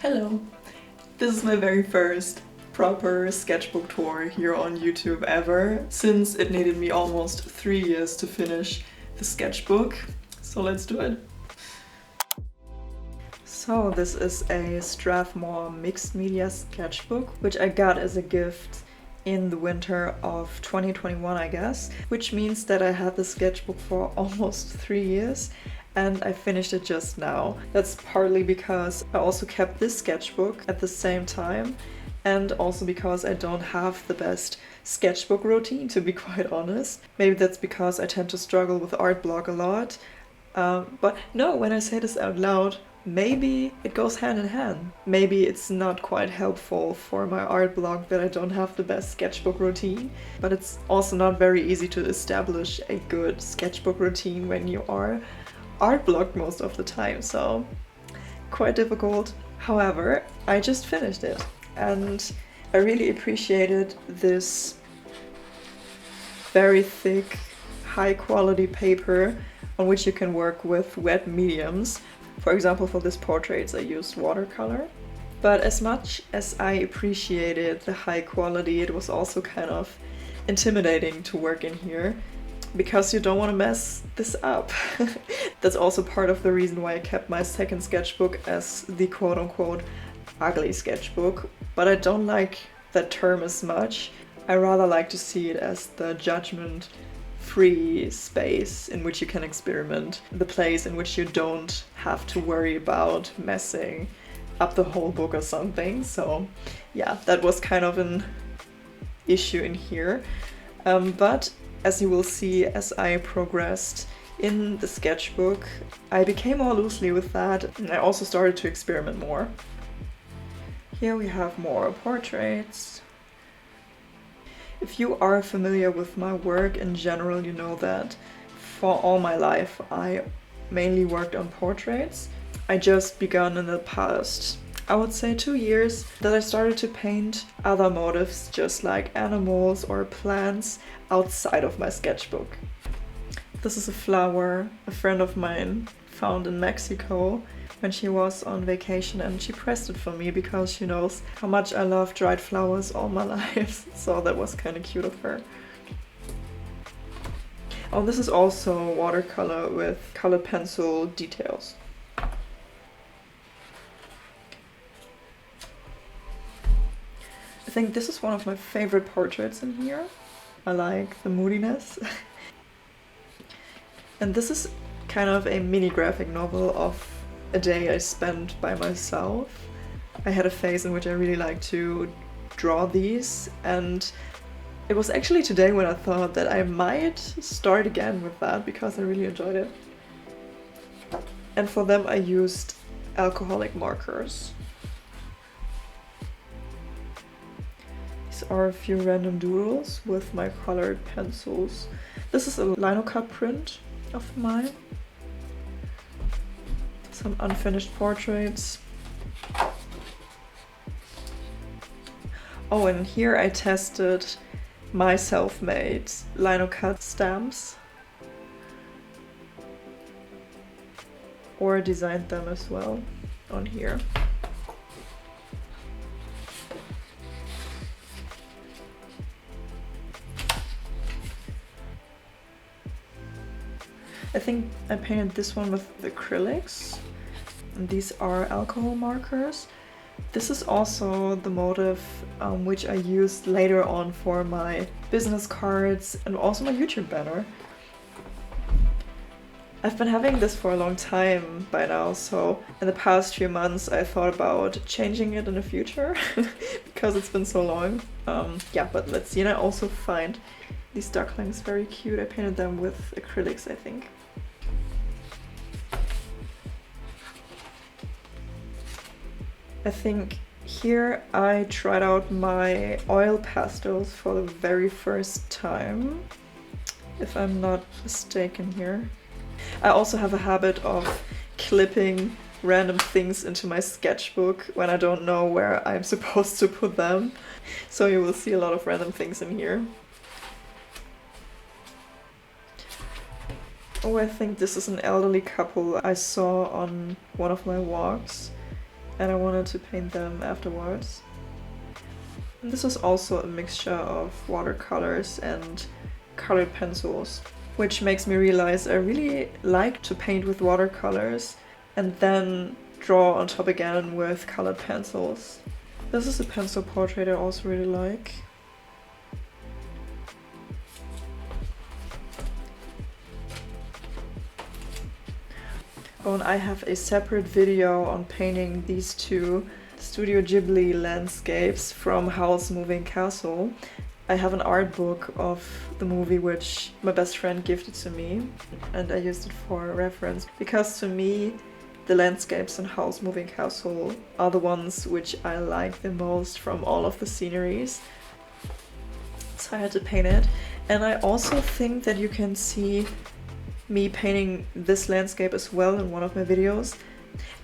Hello! This is my very first proper sketchbook tour here on YouTube ever, since it needed me almost 3 years to finish the sketchbook. So let's do it! So this is a Strathmore Mixed Media sketchbook, which I got as a gift in the winter of 2021, I guess, which means that I had the sketchbook for almost 3 years. And I finished it just now. That's partly because I also kept this sketchbook at the same time, and also because I don't have the best sketchbook routine, to be quite honest. Maybe that's because I tend to struggle with art block a lot. But no, when I say this out loud, maybe it goes hand in hand. Maybe it's not quite helpful for my art block that I don't have the best sketchbook routine, but it's also not very easy to establish a good sketchbook routine when you are art blocked most of the time, so quite difficult. However, I just finished it and I really appreciated this very thick, high quality paper on which you can work with wet mediums. For example, for this portraits I used watercolor. But as much as I appreciated the high quality, it was also kind of intimidating to work in here, because you don't want to mess this up. That's also part of the reason why I kept my second sketchbook as the quote-unquote ugly sketchbook, but I don't like that term as much. I rather like to see it as the judgment-free space in which you can experiment, the place in which you don't have to worry about messing up the whole book or something. So yeah, that was kind of an issue in here. But as you will see, as I progressed in the sketchbook, I became more loosely with that, and I also started to experiment more. Here we have more portraits. If you are familiar with my work in general, you know that for all my life I mainly worked on portraits. I just begun in the past, I would say 2 years, that I started to paint other motifs, just like animals or plants, outside of my sketchbook. This is a flower a friend of mine found in Mexico when she was on vacation, and she pressed it for me because she knows how much I love dried flowers all my life. So that was kind of cute of her. Oh, this is also watercolor with colored pencil details. I think this is one of my favorite portraits in here. I like the moodiness. And this is kind of a mini graphic novel of a day I spent by myself. I had a phase in which I really liked to draw these, and it was actually today when I thought that I might start again with that because I really enjoyed it. And for them I used alcoholic markers. These are a few random doodles with my colored pencils. This is a lino cut print of mine. Some unfinished portraits. Oh, and here I tested my self-made lino cut stamps, or designed them as well on here. I think I painted this one with acrylics, and these are alcohol markers. This is also the motif which I used later on for my business cards and also my YouTube banner. I've been having this for a long time by now, so in the past few months I thought about changing it in the future because it's been so long. Yeah, but let's see. And I also find these ducklings very cute. I painted them with acrylics, I think. I think here I tried out my oil pastels for the very first time, if I'm not mistaken here. I also have a habit of clipping random things into my sketchbook when I don't know where I'm supposed to put them. So you will see a lot of random things in here. Oh, I think this is an elderly couple I saw on one of my walks. and I wanted to paint them afterwards. And this is also a mixture of watercolors and colored pencils, which makes me realize I really like to paint with watercolors and then draw on top again with colored pencils. This is a pencil portrait I also really like. Oh, and I have a separate video on painting these two Studio Ghibli landscapes from Howl's Moving Castle. I have an art book of the movie which my best friend gifted to me, and I used it for reference because to me the landscapes in Howl's Moving Castle are the ones which I like the most from all of the sceneries. So I had to paint it, and I also think that you can see me painting this landscape as well in one of my videos.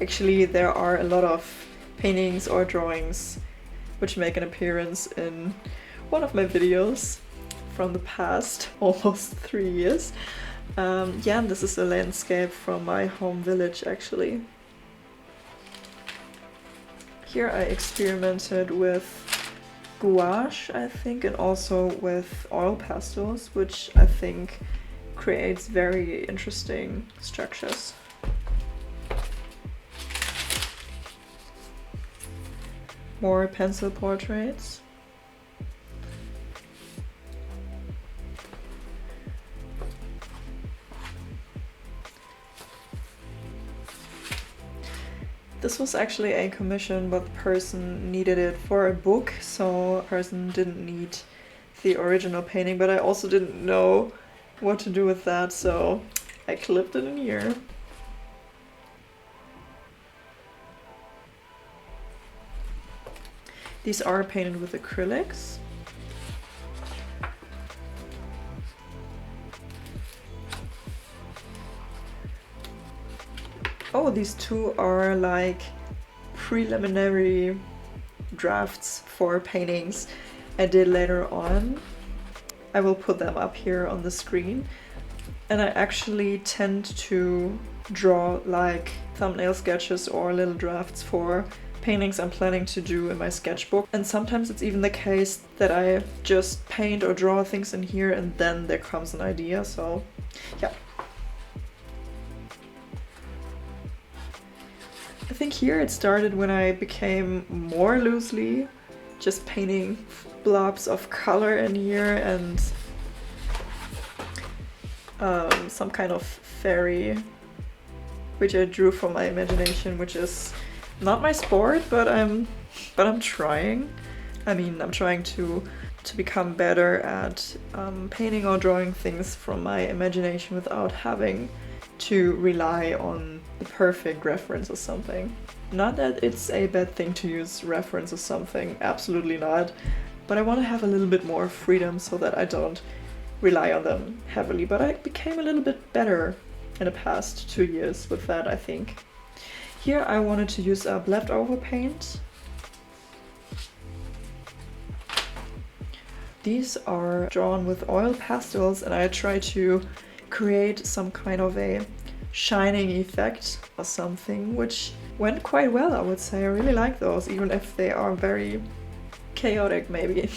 Actually, there are a lot of paintings or drawings which make an appearance in one of my videos from the past almost 3 years. Yeah, and this is a landscape from my home village actually. Here I experimented with gouache, I think, and also with oil pastels, which I think creates very interesting structures. More pencil portraits. This was actually a commission, but the person needed it for a book, so the person didn't need the original painting, but I also didn't know what to do with that, so I clipped it in here. These are painted with acrylics. Oh, these two are like preliminary drafts for paintings I did later on. I will put them up here on the screen. And I actually tend to draw like thumbnail sketches or little drafts for paintings I'm planning to do in my sketchbook. And sometimes it's even the case that I just paint or draw things in here and then there comes an idea, so yeah. I think here it started when I became more loosely just painting blobs of color in here and some kind of fairy which I drew from my imagination, which is not my sport, but I'm trying. I mean, I'm trying to become better at painting or drawing things from my imagination without having to rely on the perfect reference or something. Not that it's a bad thing to use reference or something, absolutely not, but I want to have a little bit more freedom so that I don't rely on them heavily. But I became a little bit better in the past 2 years with that, I think. Here I wanted to use up leftover paint. These are drawn with oil pastels and I try to create some kind of a shining effect or something, which went quite well, I would say. I really like those, even if they are very chaotic maybe.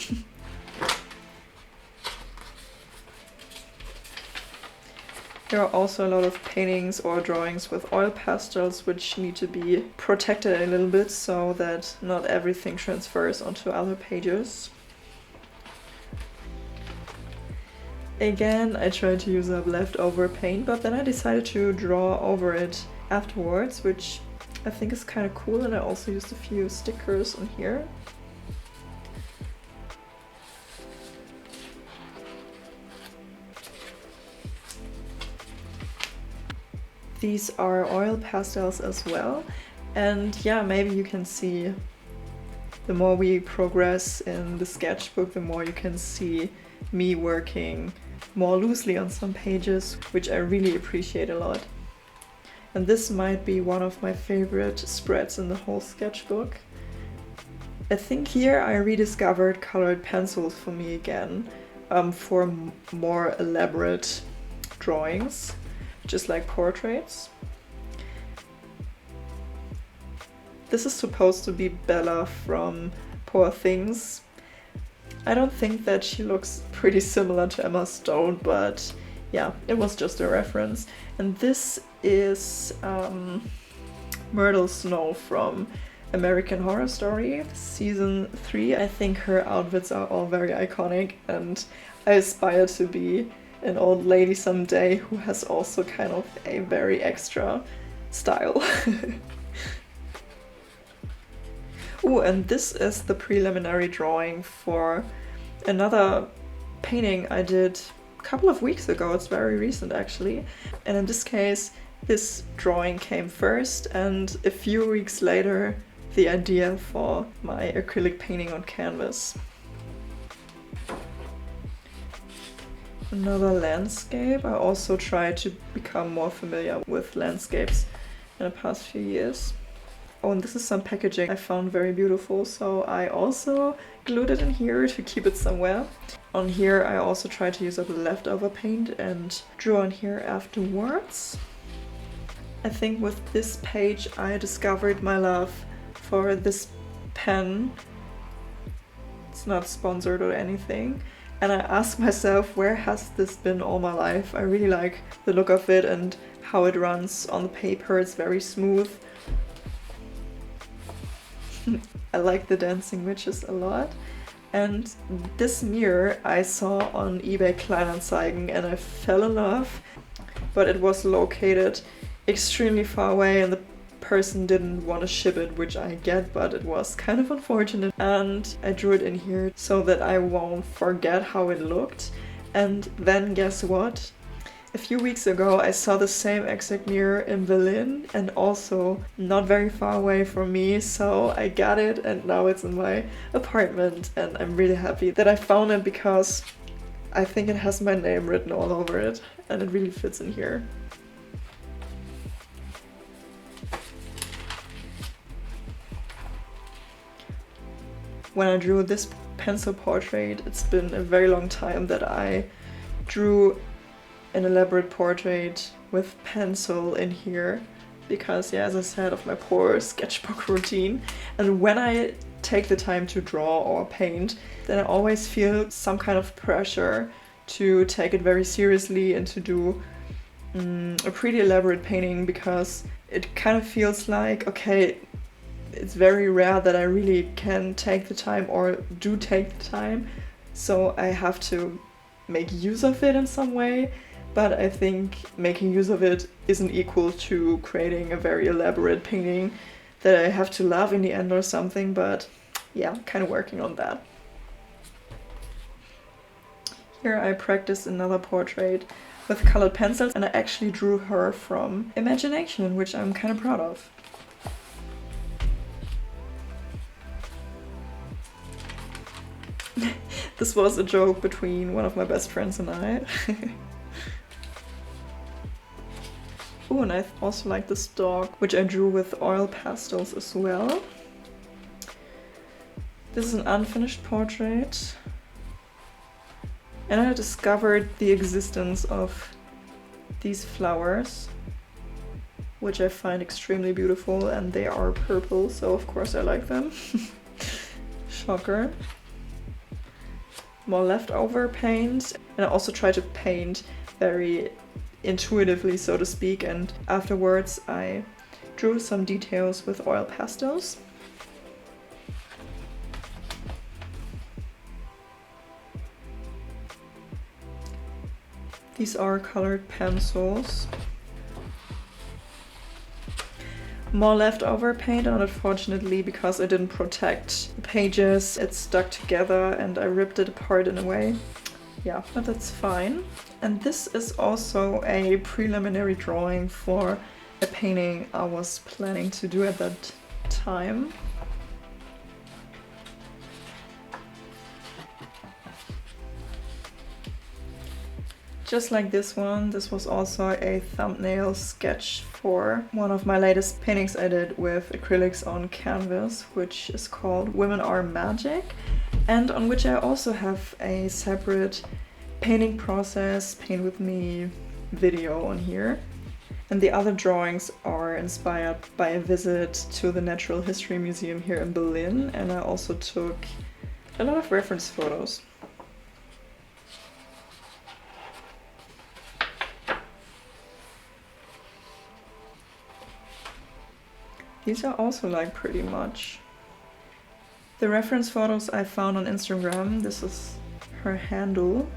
There are also a lot of paintings or drawings with oil pastels which need to be protected a little bit so that not everything transfers onto other pages. Again, I tried to use up leftover paint, but then I decided to draw over it afterwards, which I think is kind of cool, and I also used a few stickers on here. These are oil pastels as well, and yeah, maybe you can see the more we progress in the sketchbook, the more you can see me working more loosely on some pages, which I really appreciate a lot. And this might be one of my favorite spreads in the whole sketchbook. I think here I rediscovered colored pencils for me again, for more elaborate drawings, just like portraits. This is supposed to be Bella from Poor Things. I don't think that she looks pretty similar to Emma Stone, but yeah, it was just a reference. And this is Myrtle Snow from American Horror Story Season 3. I think her outfits are all very iconic, and I aspire to be an old lady someday who has also kind of a very extra style. Oh, and this is the preliminary drawing for another painting I did a couple of weeks ago. It's very recent actually. And in this case, this drawing came first, and a few weeks later, the idea for my acrylic painting on canvas. Another landscape. I also tried to become more familiar with landscapes in the past few years. Oh, and this is some packaging I found very beautiful, so I also glued it in here to keep it somewhere. On here I also tried to use up leftover paint and drew on here afterwards. I think with this page I discovered my love for this pen. It's not sponsored or anything. And I asked myself, where has this been all my life? I really like the look of it and how it runs on the paper. It's very smooth. I like the dancing witches a lot. And this mirror I saw on eBay Kleinanzeigen and I fell in love. But it was located extremely far away and the person didn't want to ship it, which I get, but it was kind of unfortunate. And I drew it in here so that I won't forget how it looked. And then guess what? A few weeks ago I saw the same exact mirror in Berlin and also not very far away from me, so I got it and now it's in my apartment and I'm really happy that I found it because I think it has my name written all over it and it really fits in here. When I drew this pencil portrait, it's been a very long time that I drew an elaborate portrait with pencil in here because, yeah, as I said, of my poor sketchbook routine. And when I take the time to draw or paint, then I always feel some kind of pressure to take it very seriously and to do a pretty elaborate painting because it kind of feels like, okay, it's very rare that I really can take the time or do take the time, so I have to make use of it in some way. But I think making use of it isn't equal to creating a very elaborate painting that I have to love in the end or something, but yeah, kind of working on that. Here I practiced another portrait with colored pencils and I actually drew her from imagination, which I'm kind of proud of. This was a joke between one of my best friends and I. Oh, and I also like this dog, which I drew with oil pastels as well. This is an unfinished portrait. And I discovered the existence of these flowers, which I find extremely beautiful, and they are purple, so of course I like them. Shocker. More leftover paint, and I also try to paint very intuitively, so to speak, and afterwards I drew some details with oil pastels. These are colored pencils. More leftover paint, and unfortunately, because I didn't protect the pages, it stuck together and I ripped it apart in a way. Yeah, but that's fine. And this is also a preliminary drawing for a painting I was planning to do at that time. Just like this one, this was also a thumbnail sketch for one of my latest paintings I did with acrylics on canvas, which is called Women Are Magic, and on which I also have a separate painting process, paint with me video on here. And the other drawings are inspired by a visit to the Natural History Museum here in Berlin, and I also took a lot of reference photos. These are also like pretty much the reference photos I found on Instagram. This is her handle,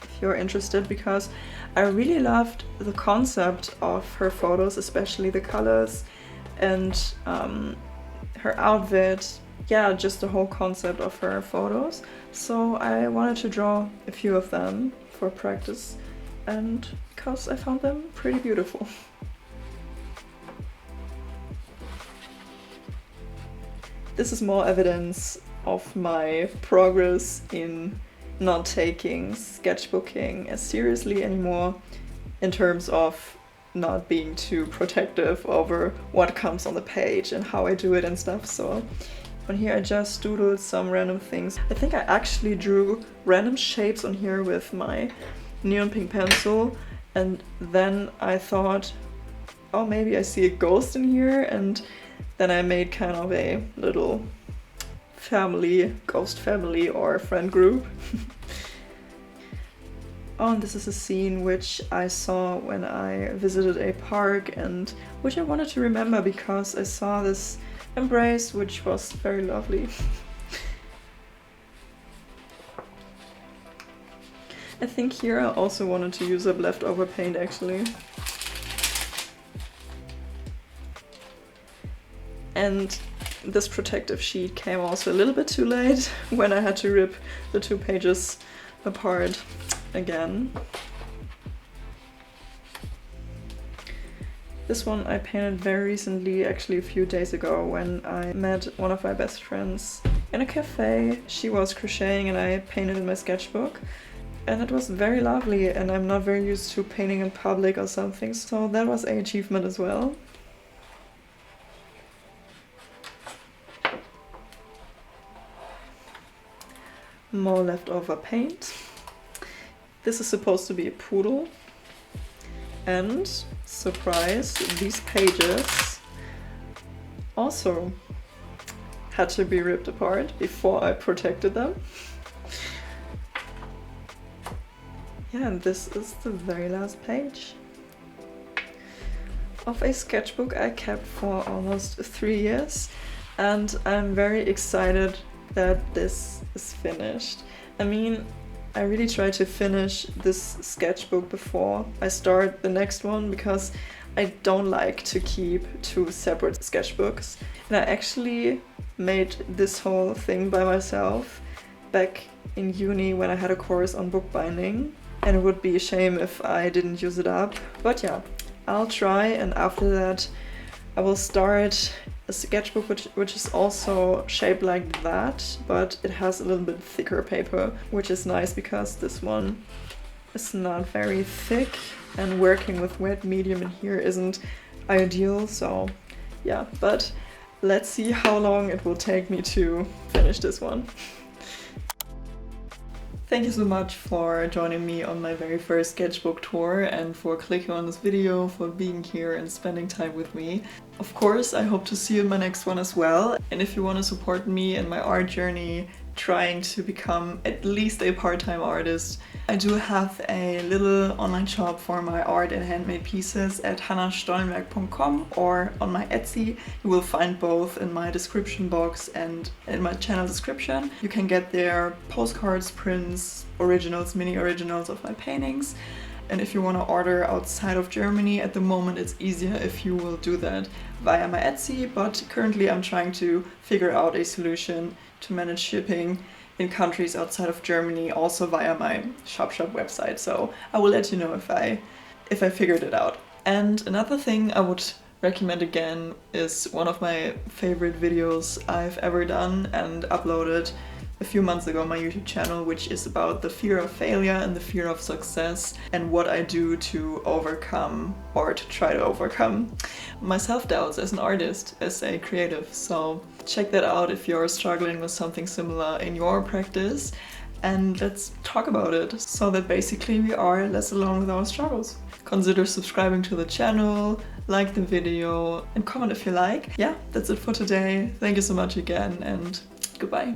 if you're interested, because I really loved the concept of her photos, especially the colors and her outfit. Yeah, just the whole concept of her photos. So I wanted to draw a few of them for practice, and because I found them pretty beautiful. This is more evidence of my progress in not taking sketchbooking as seriously anymore, in terms of not being too protective over what comes on the page and how I do it and stuff. So on here I just doodled some random things. I think I actually drew random shapes on here with my neon pink pencil, and then I thought, oh, maybe I see a ghost in here, and then I made kind of a little family, ghost family or friend group. Oh, and this is a scene which I saw when I visited a park, and which I wanted to remember because I saw this embrace, which was very lovely. I think here I also wanted to use up leftover paint actually. And this protective sheet came also a little bit too late when I had to rip the 2 pages apart again. This one I painted very recently, actually a few days ago, when I met one of my best friends in a cafe. She was crocheting and I painted in my sketchbook. And it was very lovely, and I'm not very used to painting in public or something, so that was an achievement as well. More leftover paint. This is supposed to be a poodle, and surprise, these pages also had to be ripped apart before I protected them. Yeah, and this is the very last page of a sketchbook I kept for almost 3 years, and I'm very excited that this is finished. I mean, I really try to finish this sketchbook before I start the next one, because I don't like to keep 2 separate sketchbooks. And I actually made this whole thing by myself back in uni when I had a course on bookbinding, and it would be a shame if I didn't use it up. But yeah, I'll try, and after that I will start a sketchbook which is also shaped like that, but it has a little bit thicker paper, which is nice because this one is not very thick, and working with wet medium in here isn't ideal. So yeah, but let's see how long it will take me to finish this one. Thank you so much for joining me on my very first sketchbook tour, and for clicking on this video, for being here and spending time with me. Of course, I hope to see you in my next one as well. And if you want to support me in my art journey, trying to become at least a part-time artist, I do have a little online shop for my art and handmade pieces at hannastollenberg.com or on my Etsy. You will find both in my description box and in my channel description. You can get there postcards, prints, originals, mini originals of my paintings. And if you want to order outside of Germany, at the moment it's easier if you will do that via my Etsy, but currently I'm trying to figure out a solution to manage shipping in countries outside of Germany, also via my shop website. So I will let you know if I figured it out. And another thing I would recommend again is one of my favorite videos I've ever done and uploaded a few months ago on my YouTube channel, which is about the fear of failure and the fear of success, and what I do to overcome, or to try to overcome, my self-doubts as an artist, as a creative. So check that out if you're struggling with something similar in your practice, and let's talk about it so that basically we are less alone with our struggles. consider subscribing to the channel, like the video, and comment if you like. Yeah, that's it for today. Thank you so much again, and goodbye.